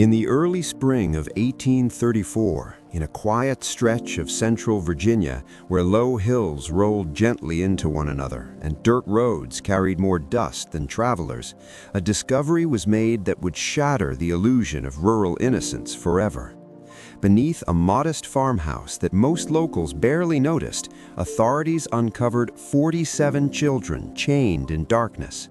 In the early spring of 1834, in a quiet stretch of central Virginia where low hills rolled gently into one another and dirt roads carried more dust than travelers, a discovery was made that would shatter the illusion of rural innocence forever. Beneath a modest farmhouse that most locals barely noticed, authorities uncovered 47 children chained in darkness.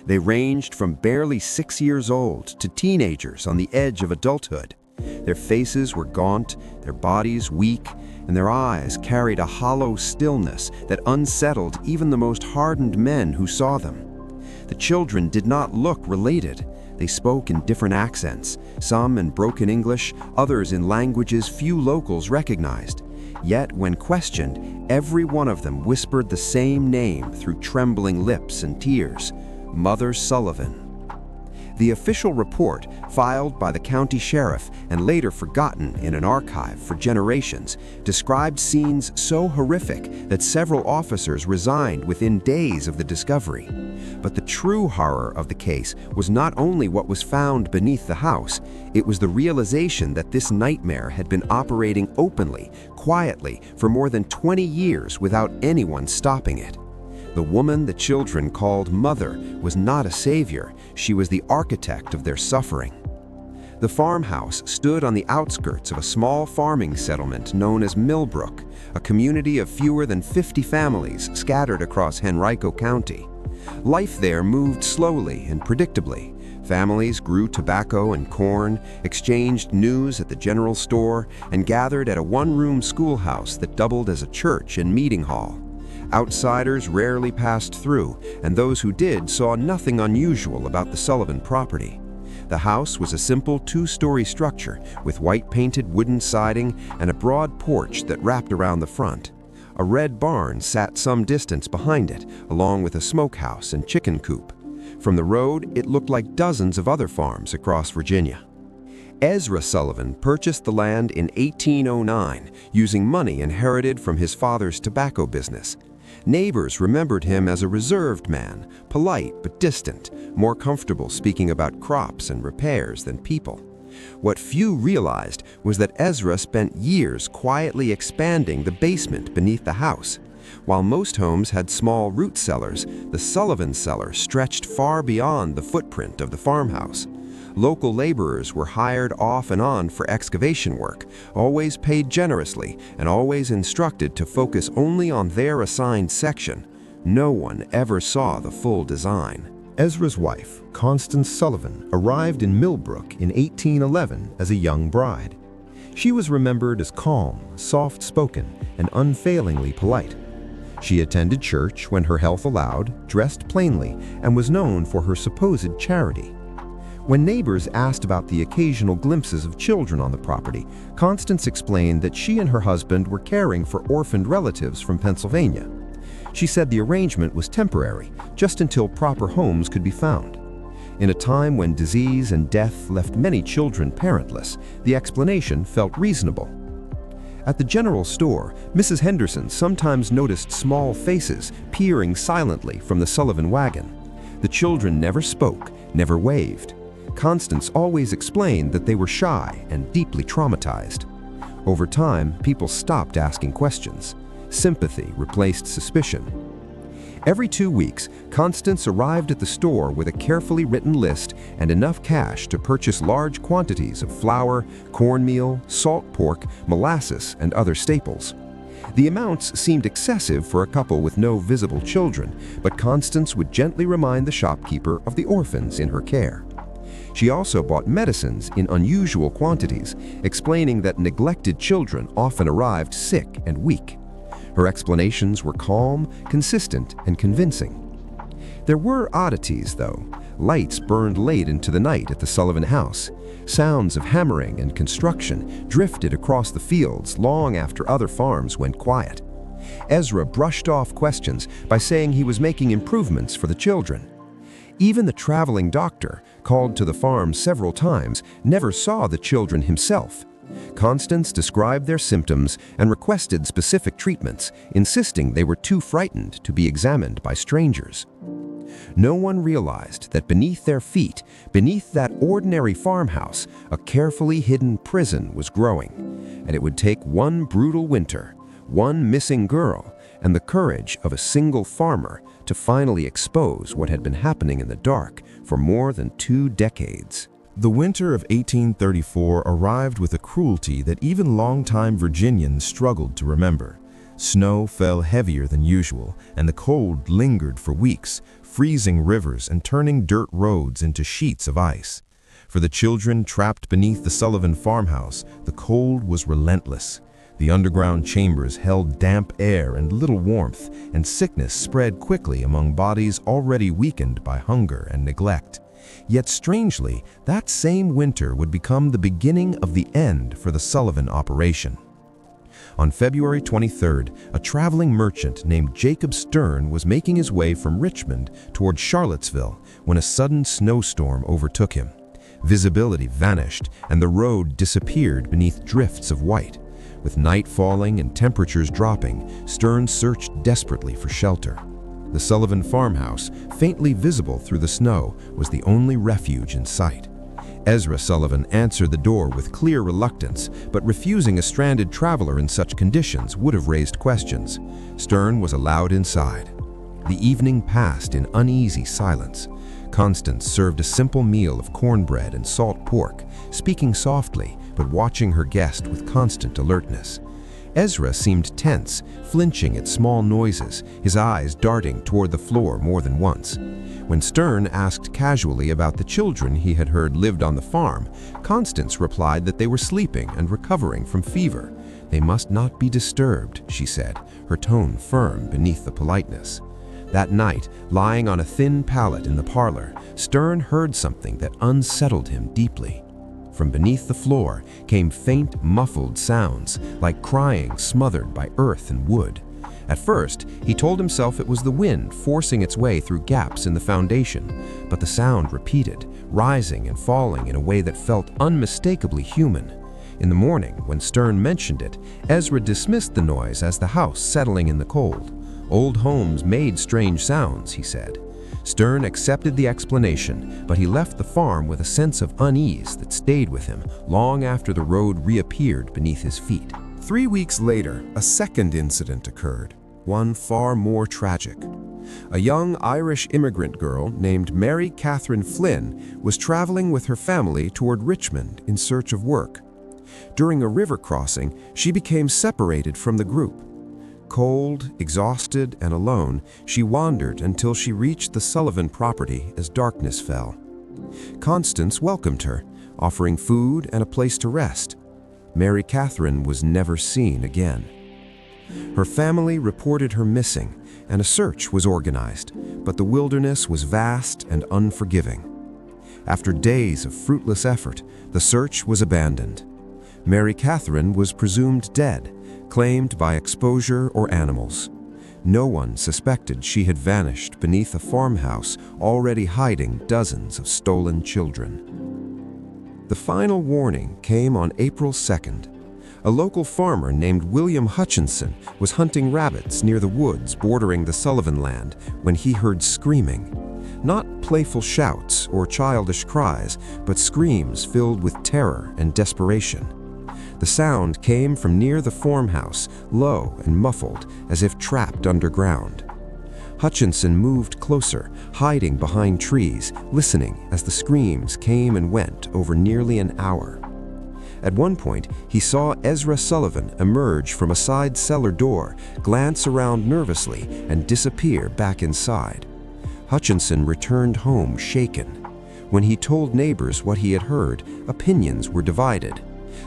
They ranged from barely 6 years old to teenagers on the edge of adulthood. Their faces were gaunt, their bodies weak, and their eyes carried a hollow stillness that unsettled even the most hardened men who saw them. The children did not look related. They spoke in different accents, some in broken English, others in languages few locals recognized. Yet, when questioned, every one of them whispered the same name through trembling lips and tears: Mother Sullivan. The official report, filed by the county sheriff and later forgotten in an archive for generations, described scenes so horrific that several officers resigned within days of the discovery. But the true horror of the case was not only what was found beneath the house, it was the realization that this nightmare had been operating openly, quietly, for more than 20 years without anyone stopping it. The woman the children called Mother was not a savior, she was the architect of their suffering. The farmhouse stood on the outskirts of a small farming settlement known as Millbrook, a community of fewer than 50 families scattered across Henrico County. Life there moved slowly and predictably. Families grew tobacco and corn, exchanged news at the general store, and gathered at a one-room schoolhouse that doubled as a church and meeting hall. Outsiders rarely passed through, and those who did saw nothing unusual about the Sullivan property. The house was a simple two-story structure with white-painted wooden siding and a broad porch that wrapped around the front. A red barn sat some distance behind it, along with a smokehouse and chicken coop. From the road, it looked like dozens of other farms across Virginia. Ezra Sullivan purchased the land in 1809 using money inherited from his father's tobacco business. Neighbors remembered him as a reserved man, polite but distant, more comfortable speaking about crops and repairs than people. What few realized was that Ezra spent years quietly expanding the basement beneath the house. While most homes had small root cellars, the Sullivan cellar stretched far beyond the footprint of the farmhouse. Local laborers were hired off and on for excavation work, always paid generously and always instructed to focus only on their assigned section. No one ever saw the full design. Ezra's wife, Constance Sullivan, arrived in Millbrook in 1811 as a young bride. She was remembered as calm, soft-spoken, and unfailingly polite. She attended church when her health allowed, dressed plainly, and was known for her supposed charity. When neighbors asked about the occasional glimpses of children on the property, Constance explained that she and her husband were caring for orphaned relatives from Pennsylvania. She said the arrangement was temporary, just until proper homes could be found. In a time when disease and death left many children parentless, the explanation felt reasonable. At the general store, Mrs. Henderson sometimes noticed small faces peering silently from the Sullivan wagon. The children never spoke, never waved. Constance always explained that they were shy and deeply traumatized. Over time, people stopped asking questions. Sympathy replaced suspicion. Every 2 weeks, Constance arrived at the store with a carefully written list and enough cash to purchase large quantities of flour, cornmeal, salt pork, molasses, and other staples. The amounts seemed excessive for a couple with no visible children, but Constance would gently remind the shopkeeper of the orphans in her care. She also bought medicines in unusual quantities, explaining that neglected children often arrived sick and weak. Her explanations were calm, consistent, and convincing. There were oddities, though. Lights burned late into the night at the Sullivan house. Sounds of hammering and construction drifted across the fields long after other farms went quiet. Ezra brushed off questions by saying he was making improvements for the children. Even the traveling doctor, called to the farm several times, never saw the children himself. Constance described their symptoms and requested specific treatments, insisting they were too frightened to be examined by strangers. No one realized that beneath their feet, beneath that ordinary farmhouse, a carefully hidden prison was growing. And it would take one brutal winter, one missing girl, and the courage of a single farmer to finally expose what had been happening in the dark for more than 2 decades. The winter of 1834 arrived with a cruelty that even longtime Virginians struggled to remember. Snow fell heavier than usual, and the cold lingered for weeks, freezing rivers and turning dirt roads into sheets of ice. For the children trapped beneath the Sullivan farmhouse, the cold was relentless. The underground chambers held damp air and little warmth, and sickness spread quickly among bodies already weakened by hunger and neglect. Yet strangely, that same winter would become the beginning of the end for the Sullivan operation. On February 23rd, a traveling merchant named Jacob Stern was making his way from Richmond toward Charlottesville when a sudden snowstorm overtook him. Visibility vanished, and the road disappeared beneath drifts of white. With night falling and temperatures dropping, Stern searched desperately for shelter. The Sullivan farmhouse, faintly visible through the snow, was the only refuge in sight. Ezra Sullivan answered the door with clear reluctance, but refusing a stranded traveler in such conditions would have raised questions. Stern was allowed inside. The evening passed in uneasy silence. Constance served a simple meal of cornbread and salt pork, speaking softly but watching her guest with constant alertness. Ezra seemed tense, flinching at small noises, his eyes darting toward the floor more than once. When Stern asked casually about the children he had heard lived on the farm, Constance replied that they were sleeping and recovering from fever. "They must not be disturbed," she said, her tone firm beneath the politeness. That night, lying on a thin pallet in the parlor, Stern heard something that unsettled him deeply. From beneath the floor came faint, muffled sounds, like crying smothered by earth and wood. At first, he told himself it was the wind forcing its way through gaps in the foundation, but the sound repeated, rising and falling in a way that felt unmistakably human. In the morning, when Stern mentioned it, Ezra dismissed the noise as the house settling in the cold. "Old homes made strange sounds," he said. Stern accepted the explanation, but he left the farm with a sense of unease that stayed with him long after the road reappeared beneath his feet. 3 weeks later, a second incident occurred, one far more tragic. A young Irish immigrant girl named Mary Catherine Flynn was traveling with her family toward Richmond in search of work. During a river crossing, she became separated from the group. Cold, exhausted, and alone, she wandered until she reached the Sullivan property as darkness fell. Constance welcomed her, offering food and a place to rest. Mary Catherine was never seen again. Her family reported her missing, and a search was organized, but the wilderness was vast and unforgiving. After days of fruitless effort, the search was abandoned. Mary Catherine was presumed dead, claimed by exposure or animals. No one suspected she had vanished beneath a farmhouse already hiding dozens of stolen children. The final warning came on April 2nd. A local farmer named William Hutchinson was hunting rabbits near the woods bordering the Sullivan land when he heard screaming. Not playful shouts or childish cries, but screams filled with terror and desperation. The sound came from near the farmhouse, low and muffled, as if trapped underground. Hutchinson moved closer, hiding behind trees, listening as the screams came and went over nearly an hour. At one point, he saw Ezra Sullivan emerge from a side cellar door, glance around nervously, and disappear back inside. Hutchinson returned home shaken. When he told neighbors what he had heard, opinions were divided.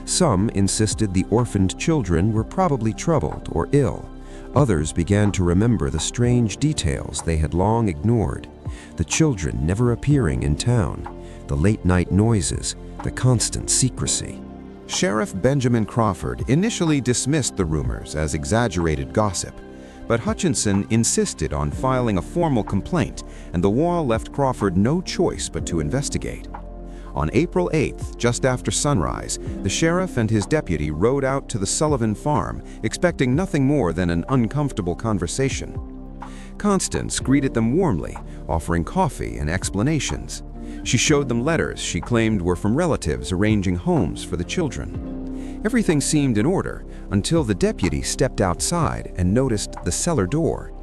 Some insisted the orphaned children were probably troubled or ill. Others began to remember the strange details they had long ignored. The children never appearing in town, the late-night noises, the constant secrecy. Sheriff Benjamin Crawford initially dismissed the rumors as exaggerated gossip, but Hutchinson insisted on filing a formal complaint, and the law left Crawford no choice but to investigate. On April 8th, just after sunrise, the sheriff and his deputy rode out to the Sullivan farm, expecting nothing more than an uncomfortable conversation. Constance greeted them warmly, offering coffee and explanations. She showed them letters she claimed were from relatives arranging homes for the children. Everything seemed in order until the deputy stepped outside and noticed the cellar door.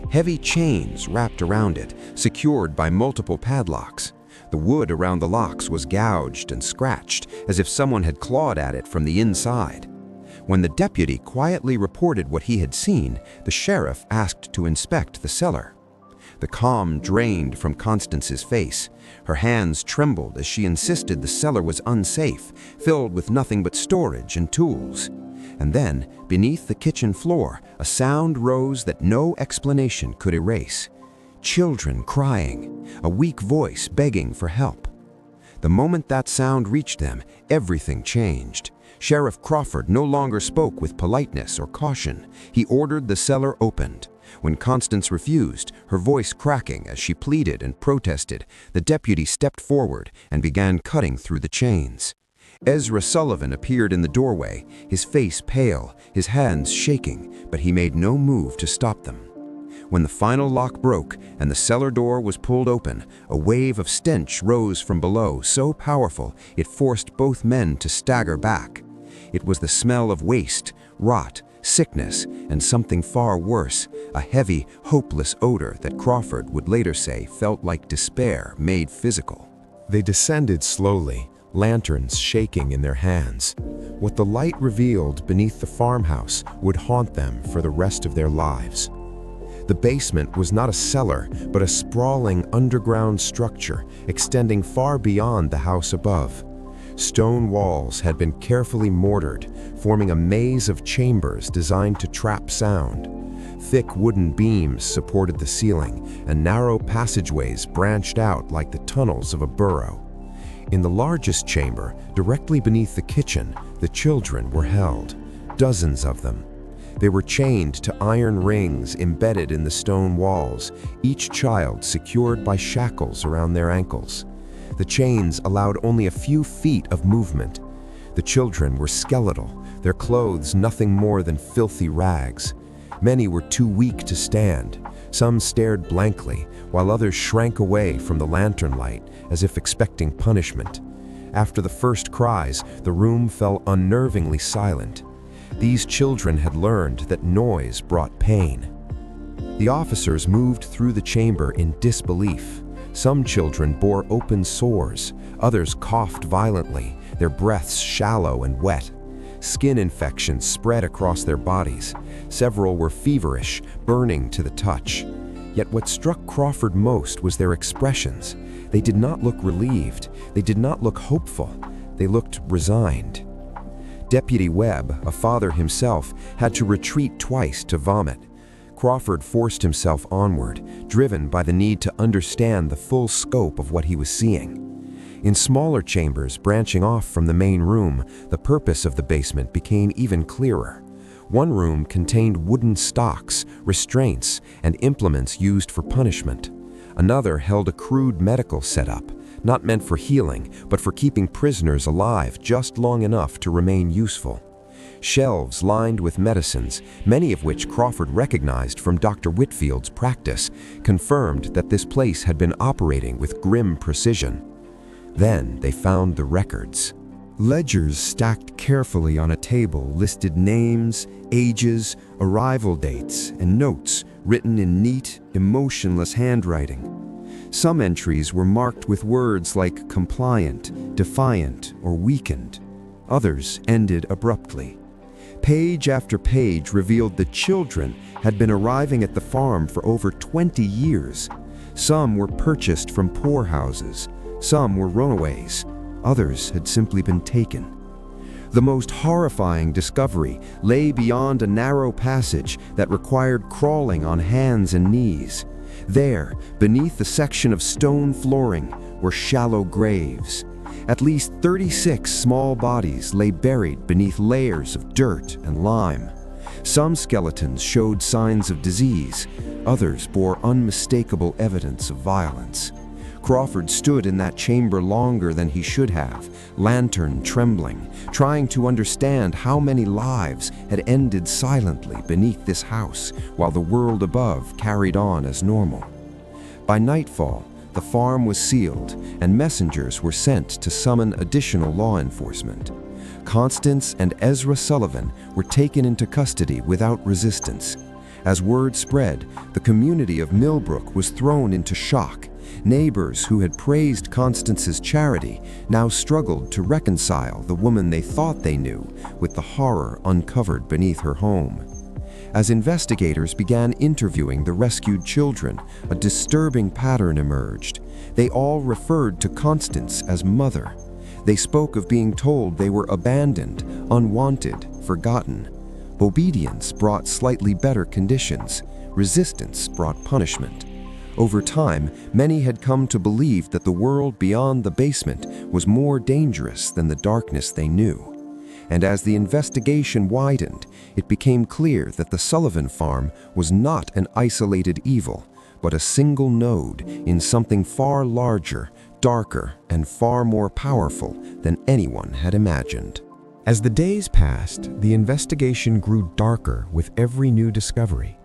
Heavy chains wrapped around it, secured by multiple padlocks. The wood around the locks was gouged and scratched, as if someone had clawed at it from the inside. When the deputy quietly reported what he had seen, the sheriff asked to inspect the cellar. The calm drained from Constance's face. Her hands trembled as she insisted the cellar was unsafe, filled with nothing but storage and tools. And then, beneath the kitchen floor, a sound rose that no explanation could erase. Children crying, a weak voice begging for help. The moment that sound reached them, everything changed. Sheriff Crawford no longer spoke with politeness or caution. He ordered the cellar opened. When Constance refused, her voice cracking as she pleaded and protested, the deputy stepped forward and began cutting through the chains. Ezra Sullivan appeared in the doorway, his face pale, his hands shaking, but he made no move to stop them. When the final lock broke and the cellar door was pulled open, a wave of stench rose from below so powerful it forced both men to stagger back. It was the smell of waste, rot, sickness, and something far worse, a heavy, hopeless odor that Crawford would later say felt like despair made physical. They descended slowly, lanterns shaking in their hands. What the light revealed beneath the farmhouse would haunt them for the rest of their lives. The basement was not a cellar, but a sprawling underground structure extending far beyond the house above. Stone walls had been carefully mortared, forming a maze of chambers designed to trap sound. Thick wooden beams supported the ceiling, and narrow passageways branched out like the tunnels of a burrow. In the largest chamber, directly beneath the kitchen, the children were held, dozens of them. They were chained to iron rings embedded in the stone walls, each child secured by shackles around their ankles. The chains allowed only a few feet of movement. The children were skeletal, their clothes nothing more than filthy rags. Many were too weak to stand. Some stared blankly, while others shrank away from the lantern light, as if expecting punishment. After the first cries, the room fell unnervingly silent. These children had learned that noise brought pain. The officers moved through the chamber in disbelief. Some children bore open sores, others coughed violently, their breaths shallow and wet. Skin infections spread across their bodies. Several were feverish, burning to the touch. Yet what struck Crawford most was their expressions. They did not look relieved. They did not look hopeful. They looked resigned. Deputy Webb, a father himself, had to retreat twice to vomit. Crawford forced himself onward, driven by the need to understand the full scope of what he was seeing. In smaller chambers branching off from the main room, the purpose of the basement became even clearer. One room contained wooden stocks, restraints, and implements used for punishment. Another held a crude medical setup, not meant for healing, but for keeping prisoners alive just long enough to remain useful. Shelves lined with medicines, many of which Crawford recognized from Dr. Whitfield's practice, confirmed that this place had been operating with grim precision. Then they found the records. Ledgers stacked carefully on a table listed names, ages, arrival dates, and notes written in neat, emotionless handwriting. Some entries were marked with words like compliant, defiant, or weakened. Others ended abruptly. Page after page revealed that children had been arriving at the farm for over 20 years. Some were purchased from poorhouses, some were runaways, others had simply been taken. The most horrifying discovery lay beyond a narrow passage that required crawling on hands and knees. There, beneath the section of stone flooring, were shallow graves. At least 36 small bodies lay buried beneath layers of dirt and lime. Some skeletons showed signs of disease, others bore unmistakable evidence of violence. Crawford stood in that chamber longer than he should have, lantern trembling, trying to understand how many lives had ended silently beneath this house while the world above carried on as normal. By nightfall, the farm was sealed and messengers were sent to summon additional law enforcement. Constance and Ezra Sullivan were taken into custody without resistance. As word spread, the community of Millbrook was thrown into shock. Neighbors who had praised Constance's charity now struggled to reconcile the woman they thought they knew with the horror uncovered beneath her home. As investigators began interviewing the rescued children, a disturbing pattern emerged. They all referred to Constance as mother. They spoke of being told they were abandoned, unwanted, forgotten. Obedience brought slightly better conditions. Resistance brought punishment. Over time, many had come to believe that the world beyond the basement was more dangerous than the darkness they knew. And as the investigation widened, it became clear that the Sullivan farm was not an isolated evil, but a single node in something far larger, darker, and far more powerful than anyone had imagined. As the days passed, the investigation grew darker with every new discovery.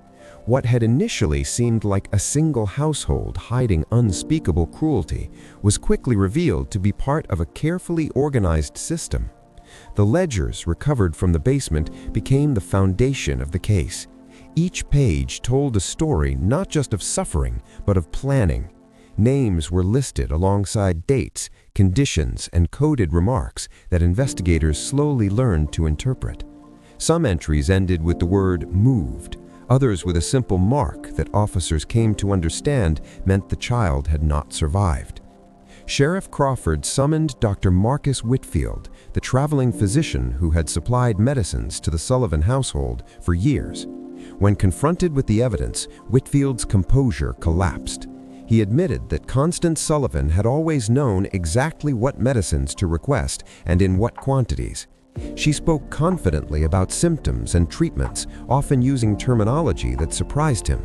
What had initially seemed like a single household hiding unspeakable cruelty was quickly revealed to be part of a carefully organized system. The ledgers recovered from the basement became the foundation of the case. Each page told a story not just of suffering, but of planning. Names were listed alongside dates, conditions, and coded remarks that investigators slowly learned to interpret. Some entries ended with the word "moved," others with a simple mark that officers came to understand meant the child had not survived. Sheriff Crawford summoned Dr. Marcus Whitfield, the traveling physician who had supplied medicines to the Sullivan household for years. When confronted with the evidence, Whitfield's composure collapsed. He admitted that Constance Sullivan had always known exactly what medicines to request and in what quantities. She spoke confidently about symptoms and treatments, often using terminology that surprised him.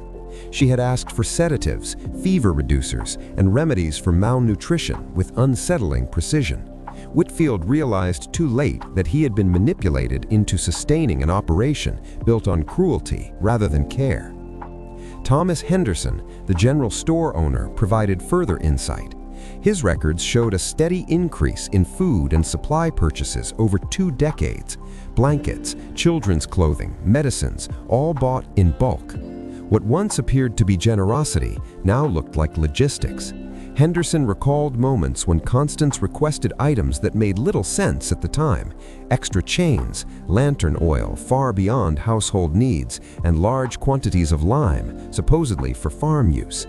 She had asked for sedatives, fever reducers, and remedies for malnutrition with unsettling precision. Whitfield realized too late that he had been manipulated into sustaining an operation built on cruelty rather than care. Thomas Henderson, the general store owner, provided further insight. His records showed a steady increase in food and supply purchases over 2 decades. Blankets, children's clothing, medicines, all bought in bulk. What once appeared to be generosity now looked like logistics. Henderson recalled moments when Constance requested items that made little sense at the time: extra chains, lantern oil far beyond household needs, and large quantities of lime, supposedly for farm use.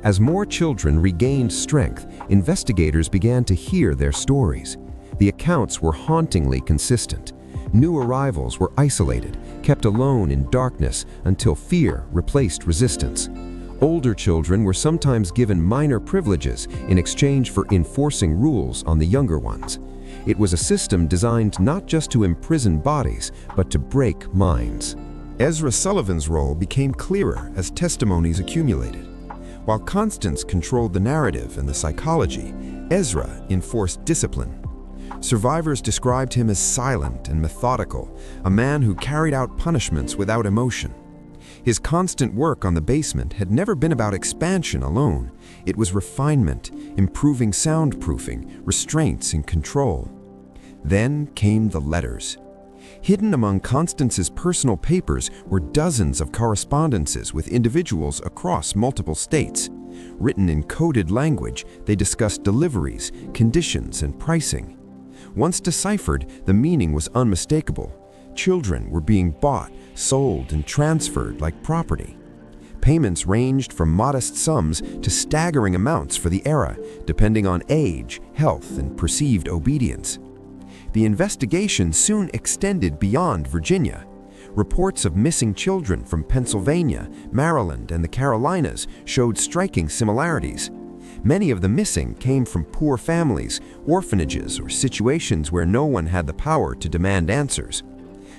As more children regained strength, investigators began to hear their stories. The accounts were hauntingly consistent. New arrivals were isolated, kept alone in darkness until fear replaced resistance. Older children were sometimes given minor privileges in exchange for enforcing rules on the younger ones. It was a system designed not just to imprison bodies, but to break minds. Ezra Sullivan's role became clearer as testimonies accumulated. While Constance controlled the narrative and the psychology, Ezra enforced discipline. Survivors described him as silent and methodical, a man who carried out punishments without emotion. His constant work on the basement had never been about expansion alone. It was refinement, improving soundproofing, restraints, and control. Then came the letters. Hidden among Constance's personal papers were dozens of correspondences with individuals across multiple states. Written in coded language, they discussed deliveries, conditions, and pricing. Once deciphered, the meaning was unmistakable. Children were being bought, sold, and transferred like property. Payments ranged from modest sums to staggering amounts for the era, depending on age, health, and perceived obedience. The investigation soon extended beyond Virginia. Reports of missing children from Pennsylvania, Maryland, and the Carolinas showed striking similarities. Many of the missing came from poor families, orphanages, or situations where no one had the power to demand answers.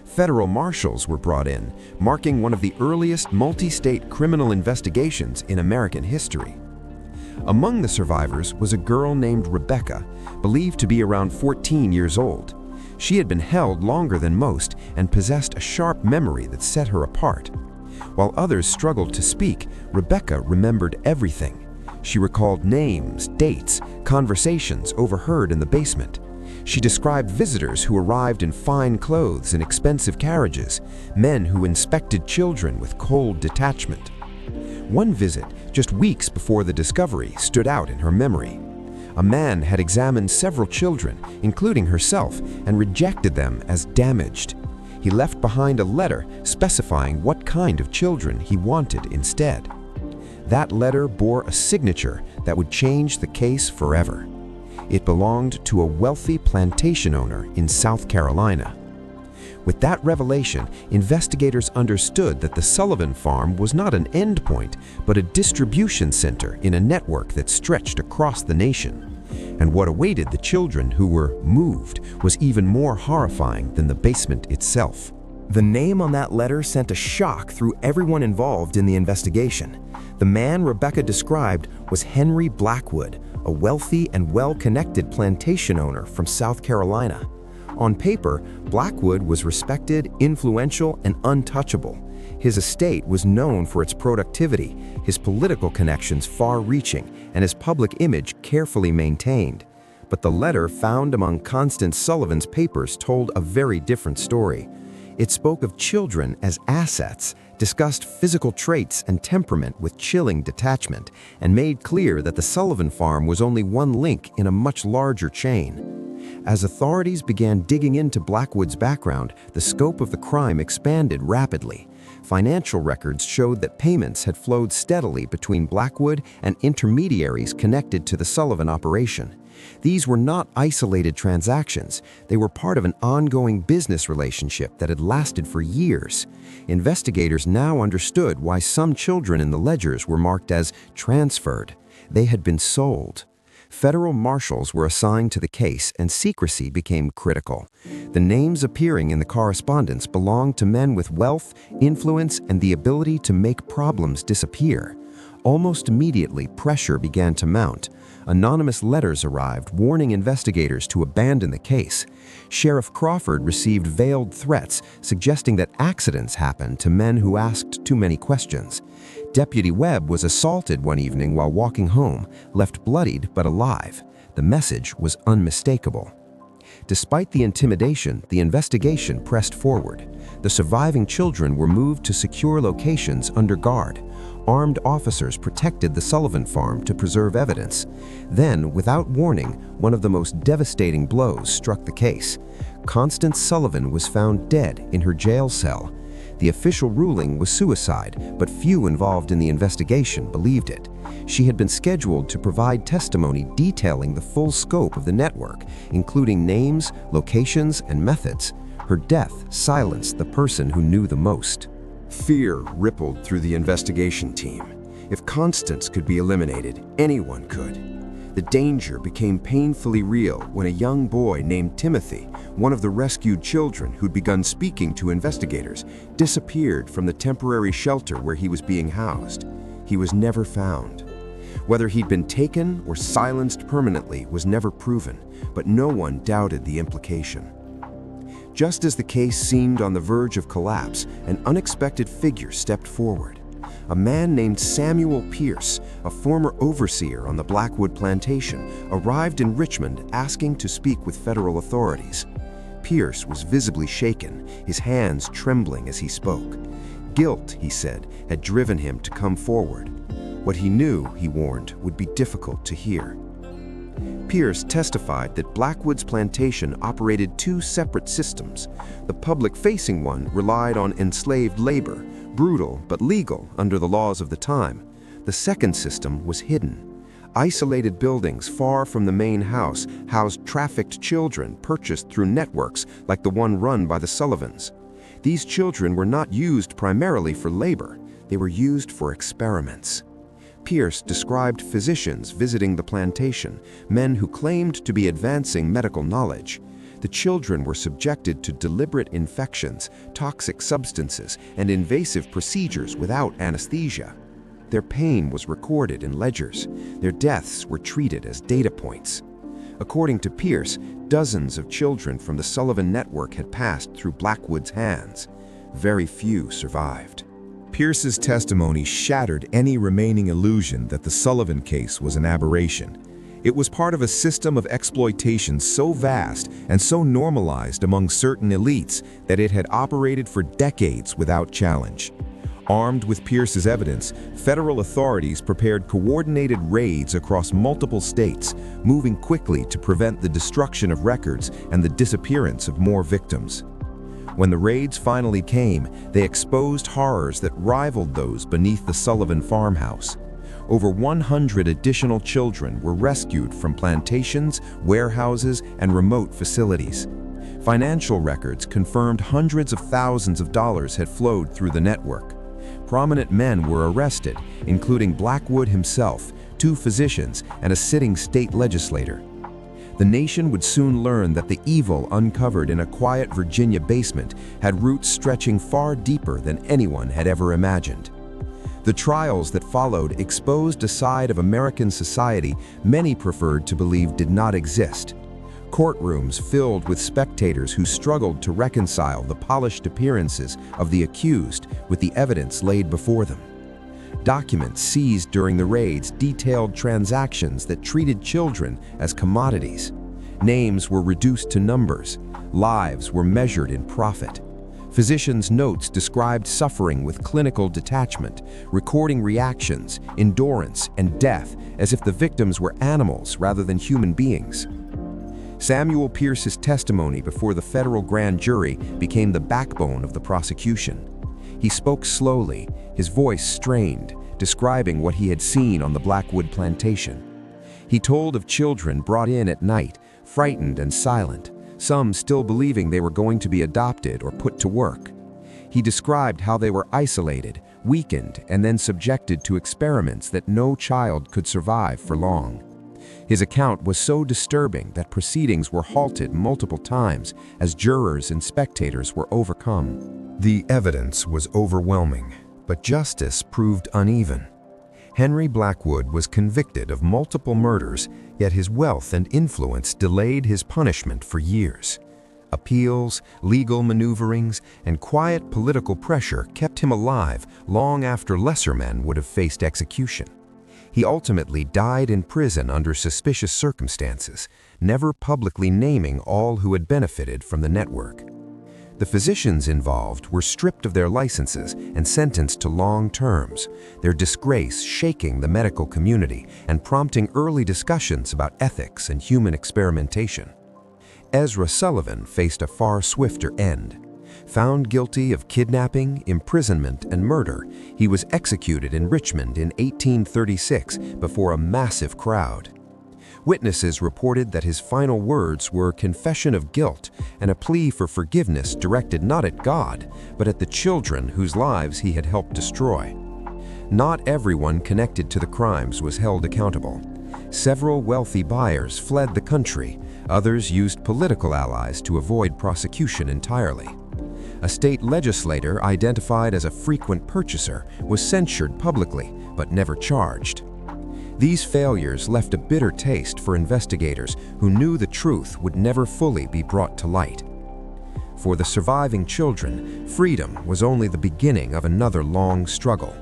Federal marshals were brought in, marking one of the earliest multi-state criminal investigations in American history. Among the survivors was a girl named Rebecca, believed to be around 14 years old. She had been held longer than most and possessed a sharp memory that set her apart. While others struggled to speak, Rebecca remembered everything. She recalled names, dates, conversations overheard in the basement. She described visitors who arrived in fine clothes and expensive carriages, men who inspected children with cold detachment. One visit, just weeks before the discovery, stood out in her memory. A man had examined several children, including herself, and rejected them as damaged. He left behind a letter specifying what kind of children he wanted instead. That letter bore a signature that would change the case forever. It belonged to a wealthy plantation owner in South Carolina. With that revelation, investigators understood that the Sullivan farm was not an endpoint, but a distribution center in a network that stretched across the nation. And what awaited the children who were moved was even more horrifying than the basement itself. The name on that letter sent a shock through everyone involved in the investigation. The man Rebecca described was Henry Blackwood, a wealthy and well-connected plantation owner from South Carolina. On paper, Blackwood was respected, influential, and untouchable. His estate was known for its productivity, his political connections far-reaching, and his public image carefully maintained. But the letter found among Constance Sullivan's papers told a very different story. It spoke of children as assets, discussed physical traits and temperament with chilling detachment, and made clear that the Sullivan farm was only one link in a much larger chain. As authorities began digging into Blackwood's background, the scope of the crime expanded rapidly. Financial records showed that payments had flowed steadily between Blackwood and intermediaries connected to the Sullivan operation. These were not isolated transactions. They were part of an ongoing business relationship that had lasted for years. Investigators now understood why some children in the ledgers were marked as transferred. They had been sold. Federal marshals were assigned to the case and secrecy became critical. The names appearing in the correspondence belonged to men with wealth, influence, and the ability to make problems disappear. Almost immediately, pressure began to mount. Anonymous letters arrived warning investigators to abandon the case. Sheriff Crawford received veiled threats suggesting that accidents happened to men who asked too many questions. Deputy Webb was assaulted one evening while walking home, left bloodied but alive. The message was unmistakable. Despite the intimidation, the investigation pressed forward. The surviving children were moved to secure locations under guard. Armed officers protected the Sullivan farm to preserve evidence. Then, without warning, one of the most devastating blows struck the case. Constance Sullivan was found dead in her jail cell. The official ruling was suicide, but few involved in the investigation believed it. She had been scheduled to provide testimony detailing the full scope of the network, including names, locations, and methods. Her death silenced the person who knew the most. Fear rippled through the investigation team. If Constance could be eliminated, anyone could. The danger became painfully real when a young boy named Timothy, one of the rescued children who'd begun speaking to investigators, disappeared from the temporary shelter where he was being housed. He was never found. Whether he'd been taken or silenced permanently was never proven, but no one doubted the implication. Just as the case seemed on the verge of collapse, an unexpected figure stepped forward. A man named Samuel Pierce, a former overseer on the Blackwood plantation, arrived in Richmond asking to speak with federal authorities. Pierce was visibly shaken, his hands trembling as he spoke. Guilt, he said, had driven him to come forward. What he knew, he warned, would be difficult to hear. Pierce testified that Blackwood's plantation operated two separate systems. The public-facing one relied on enslaved labor, brutal but legal under the laws of the time. The second system was hidden. Isolated buildings far from the main house housed trafficked children purchased through networks like the one run by the Sullivans. These children were not used primarily for labor. They were used for experiments. Pierce described physicians visiting the plantation, men who claimed to be advancing medical knowledge. The children were subjected to deliberate infections, toxic substances, and invasive procedures without anesthesia. Their pain was recorded in ledgers. Their deaths were treated as data points. According to Pierce, dozens of children from the Sullivan Network had passed through Blackwood's hands. Very few survived. Pierce's testimony shattered any remaining illusion that the Sullivan case was an aberration. It was part of a system of exploitation so vast and so normalized among certain elites that it had operated for decades without challenge. Armed with Pierce's evidence, federal authorities prepared coordinated raids across multiple states, moving quickly to prevent the destruction of records and the disappearance of more victims. When the raids finally came, they exposed horrors that rivaled those beneath the Sullivan farmhouse. Over 100 additional children were rescued from plantations, warehouses, and remote facilities. Financial records confirmed hundreds of thousands of dollars had flowed through the network. Prominent men were arrested, including Blackwood himself, 2 physicians, and a sitting state legislator. The nation would soon learn that the evil uncovered in a quiet Virginia basement had roots stretching far deeper than anyone had ever imagined. The trials that followed exposed a side of American society many preferred to believe did not exist. Courtrooms filled with spectators who struggled to reconcile the polished appearances of the accused with the evidence laid before them. Documents seized during the raids detailed transactions that treated children as commodities. Names were reduced to numbers. Lives were measured in profit. Physicians' notes described suffering with clinical detachment, recording reactions, endurance, and death as if the victims were animals rather than human beings. Samuel Pierce's testimony before the federal grand jury became the backbone of the prosecution. He spoke slowly, his voice strained, describing what he had seen on the Blackwood plantation. He told of children brought in at night, frightened and silent, some still believing they were going to be adopted or put to work. He described how they were isolated, weakened, and then subjected to experiments that no child could survive for long. His account was so disturbing that proceedings were halted multiple times as jurors and spectators were overcome. The evidence was overwhelming, but justice proved uneven. Henry Blackwood was convicted of multiple murders, yet his wealth and influence delayed his punishment for years. Appeals, legal maneuverings, and quiet political pressure kept him alive long after lesser men would have faced execution. He ultimately died in prison under suspicious circumstances, never publicly naming all who had benefited from the network. The physicians involved were stripped of their licenses and sentenced to long terms, their disgrace shaking the medical community and prompting early discussions about ethics and human experimentation. Ezra Sullivan faced a far swifter end. Found guilty of kidnapping, imprisonment, and murder, he was executed in Richmond in 1836 before a massive crowd. Witnesses reported that his final words were confession of guilt and a plea for forgiveness directed not at God, but at the children whose lives he had helped destroy. Not everyone connected to the crimes was held accountable. Several wealthy buyers fled the country. Others used political allies to avoid prosecution entirely. A state legislator identified as a frequent purchaser was censured publicly, but never charged. These failures left a bitter taste for investigators who knew the truth would never fully be brought to light. For the surviving children, freedom was only the beginning of another long struggle.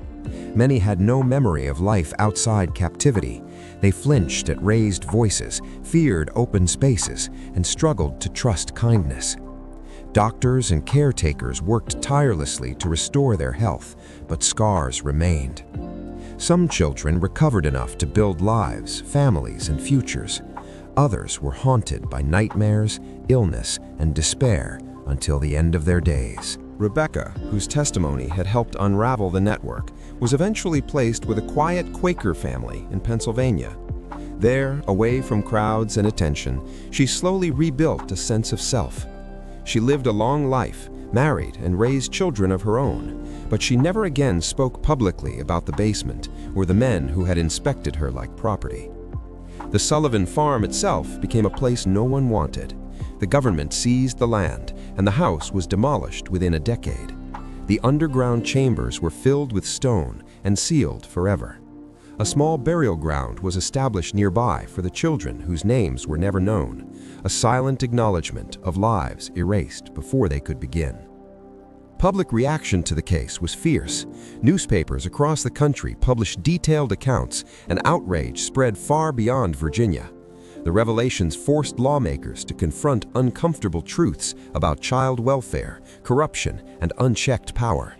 Many had no memory of life outside captivity. They flinched at raised voices, feared open spaces, and struggled to trust kindness. Doctors and caretakers worked tirelessly to restore their health, but scars remained. Some children recovered enough to build lives, families, and futures. Others were haunted by nightmares, illness, and despair until the end of their days. Rebecca, whose testimony had helped unravel the network, was eventually placed with a quiet Quaker family in Pennsylvania. There, away from crowds and attention, she slowly rebuilt a sense of self. She lived a long life, married, and raised children of her own, but she never again spoke publicly about the basement or the men who had inspected her like property. The Sullivan farm itself became a place no one wanted. The government seized the land, and the house was demolished within a decade. The underground chambers were filled with stone, and sealed forever. A small burial ground was established nearby for the children whose names were never known, a silent acknowledgement of lives erased before they could begin. Public reaction to the case was fierce. Newspapers across the country published detailed accounts, and outrage spread far beyond Virginia. The revelations forced lawmakers to confront uncomfortable truths about child welfare, corruption, and unchecked power.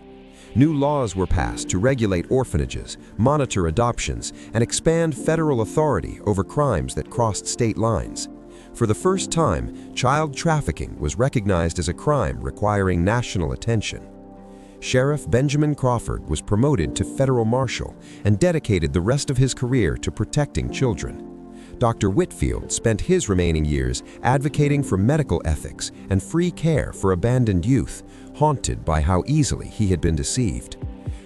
New laws were passed to regulate orphanages, monitor adoptions, and expand federal authority over crimes that crossed state lines. For the first time, child trafficking was recognized as a crime requiring national attention. Sheriff Benjamin Crawford was promoted to federal marshal and dedicated the rest of his career to protecting children. Dr. Whitfield spent his remaining years advocating for medical ethics and free care for abandoned youth, haunted by how easily he had been deceived.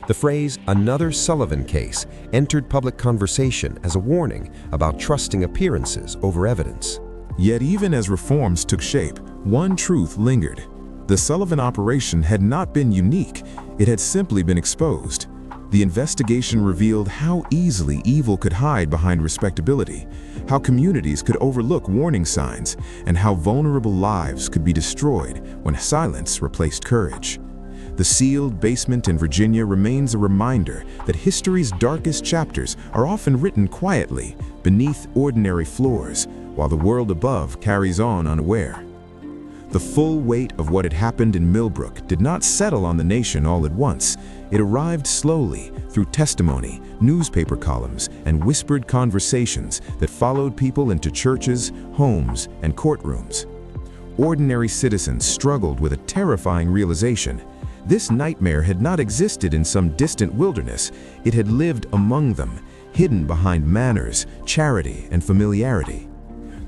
The phrase, "another Sullivan case," entered public conversation as a warning about trusting appearances over evidence. Yet even as reforms took shape, one truth lingered. The Sullivan operation had not been unique, it had simply been exposed. The investigation revealed how easily evil could hide behind respectability, how communities could overlook warning signs, and how vulnerable lives could be destroyed when silence replaced courage. The sealed basement in Virginia remains a reminder that history's darkest chapters are often written quietly, beneath ordinary floors, while the world above carries on unaware. The full weight of what had happened in Millbrook did not settle on the nation all at once. It arrived slowly through testimony, newspaper columns, and whispered conversations that followed people into churches, homes, and courtrooms. Ordinary citizens struggled with a terrifying realization. This nightmare had not existed in some distant wilderness. It had lived among them, hidden behind manners, charity, and familiarity.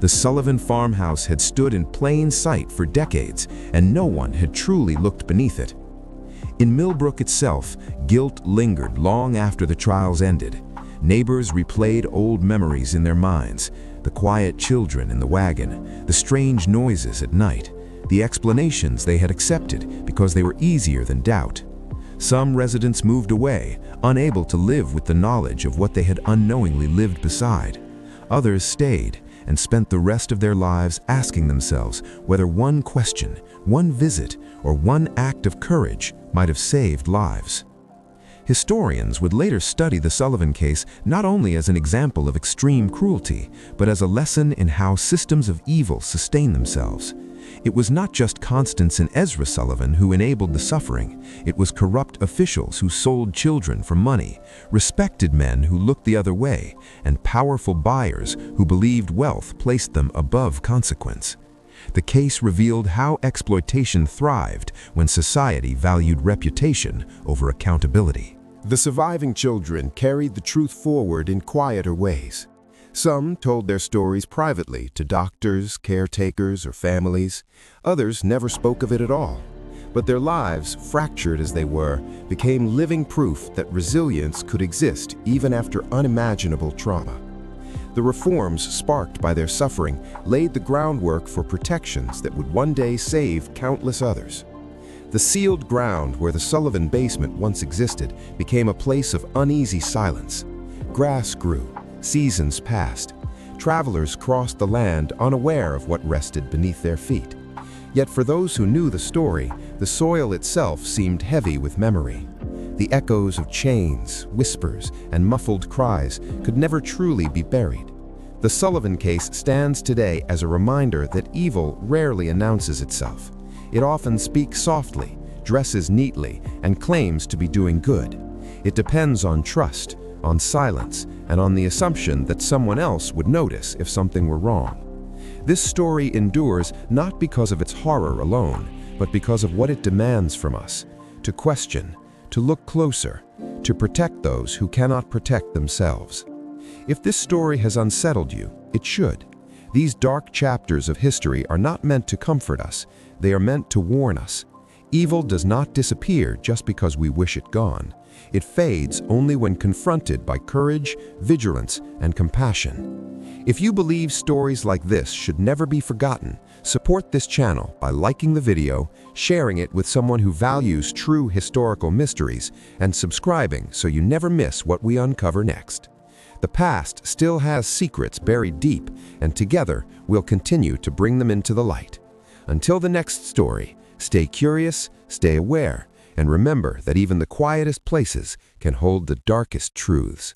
The Sullivan farmhouse had stood in plain sight for decades, and no one had truly looked beneath it. In Millbrook itself, guilt lingered long after the trials ended. Neighbors replayed old memories in their minds: the quiet children in the wagon, the strange noises at night, the explanations they had accepted because they were easier than doubt. Some residents moved away, unable to live with the knowledge of what they had unknowingly lived beside. Others stayed and spent the rest of their lives asking themselves whether one question, one visit, or one act of courage might have saved lives. Historians would later study the Sullivan case not only as an example of extreme cruelty, but as a lesson in how systems of evil sustain themselves. It was not just Constance and Ezra Sullivan who enabled the suffering. It was corrupt officials who sold children for money, respected men who looked the other way, and powerful buyers who believed wealth placed them above consequence. The case revealed how exploitation thrived when society valued reputation over accountability. The surviving children carried the truth forward in quieter ways. Some told their stories privately to doctors, caretakers, or families. Others never spoke of it at all. But their lives, fractured as they were, became living proof that resilience could exist even after unimaginable trauma. The reforms sparked by their suffering laid the groundwork for protections that would one day save countless others. The sealed ground where the Sullivan basement once existed became a place of uneasy silence. Grass grew. Seasons passed. Travelers crossed the land unaware of what rested beneath their feet. Yet for those who knew the story, the soil itself seemed heavy with memory. The echoes of chains, whispers, and muffled cries could never truly be buried. The Sullivan case stands today as a reminder that evil rarely announces itself. It often speaks softly, dresses neatly, and claims to be doing good. It depends on trust, on silence, and on the assumption that someone else would notice if something were wrong. This story endures not because of its horror alone, but because of what it demands from us: to question, to look closer, to protect those who cannot protect themselves. If this story has unsettled you, it should. These dark chapters of history are not meant to comfort us, they are meant to warn us. Evil does not disappear just because we wish it gone. It fades only when confronted by courage, vigilance, and compassion. If you believe stories like this should never be forgotten, support this channel by liking the video, sharing it with someone who values true historical mysteries, and subscribing so you never miss what we uncover next. The past still has secrets buried deep, and together we'll continue to bring them into the light. Until the next story, stay curious, stay aware, and remember that even the quietest places can hold the darkest truths.